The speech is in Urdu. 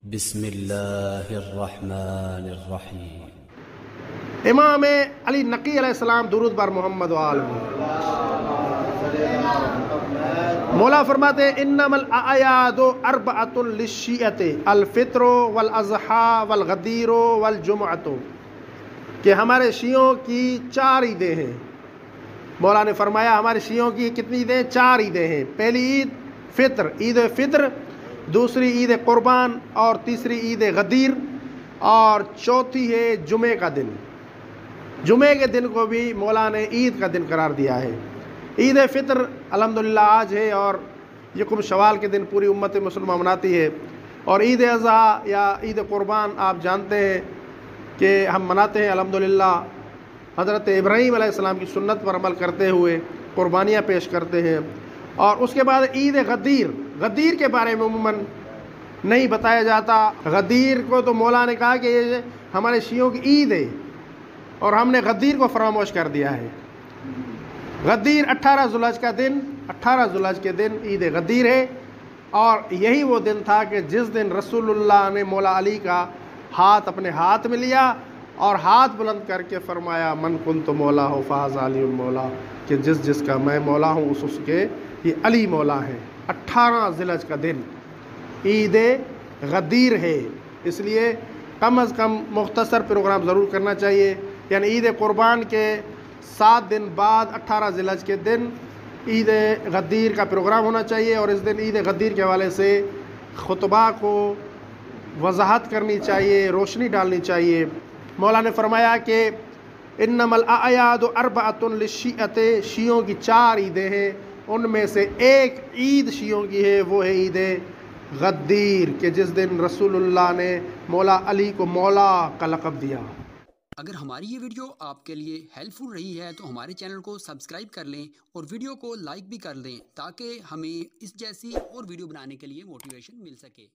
بسم اللہ الرحمن الرحیم۔ امام علی نقی علیہ السلام درود بر محمد و آل مولا فرماتے ہیں انما الاعیاد اربعۃ للشیعۃ الفطر والاضحیٰ والغدیر والجمعۃ، کہ ہمارے شیعوں کی 4 عیدیں ہیں۔ مولا نے فرمایا ہمارے شیعوں کی کتنی عیدیں؟ 4 عیدیں ہیں۔ پہلی عید فطر، عید فطر، دوسری عید قربان، اور تیسری عید غدیر، اور چوتھی ہے جمعے کا دن۔ جمعے کے دن کو بھی مولا نے عید کا دن قرار دیا ہے۔ عید فطر الحمدللہ آج ہے، اور یکم شوال کے دن پوری امت مسلمہ مناتی ہے۔ اور عید اضحیٰ یا عید قربان آپ جانتے ہیں کہ ہم مناتے ہیں الحمدللہ حضرت ابراہیم علیہ السلام کی سنت پر عمل کرتے ہوئے قربانیاں پیش کرتے ہیں۔ اور اس کے بعد عید غدیر، غدیر کے بارے میں عموماً نہیں بتایا جاتا۔ غدیر کو تو مولا نے کہا کہ یہ ہمارے شیعوں کی عید ہے، اور ہم نے غدیر کو فراموش کر دیا ہے۔ غدیر 18 ذوالحج کا دن، 18 ذوالحج کے دن عید غدیر ہے، اور یہی وہ دن تھا کہ جس دن رسول اللہ نے مولا علی کا ہاتھ اپنے ہاتھ میں لیا اور ہاتھ بلند کر کے فرمایا من کنت مولا ہو فہذا علی مولا، کہ جس کا میں مولا ہوں اس کے یہ علی مولا ہے۔ 18 ذوالحج کا دن عید غدیر ہے، اس لیے کم از کم مختصر پروگرام ضرور کرنا چاہیے۔ یعنی عید قربان کے 7 دن بعد 18 ذوالحج کے دن عید غدیر کا پروگرام ہونا چاہیے، اور اس دن عید غدیر کے حوالے سے خطبہ کو وضاحت کرنی چاہیے، روشنی ڈالنی چاہیے۔ مولا نے فرمایا کہ انما الاعیاد اربعۃ للشیعۃ، شیعوں کی 4 عیدیں ہیں، ان میں سے ایک عید شیعوں کی ہے، وہ ہے عید غدیر، کہ جس دن رسول اللہ نے مولا علی کو مولا کا لقب دیا۔ اگر ہماری یہ ویڈیو آپ کے لیے ہیلپ فل رہی ہے تو ہمارے چینل کو سبسکرائب کر لیں اور ویڈیو کو لائک بھی کر دیں، تاکہ ہمیں اس جیسی اور ویڈیو بنانے کے لیے موٹیویشن مل سکے۔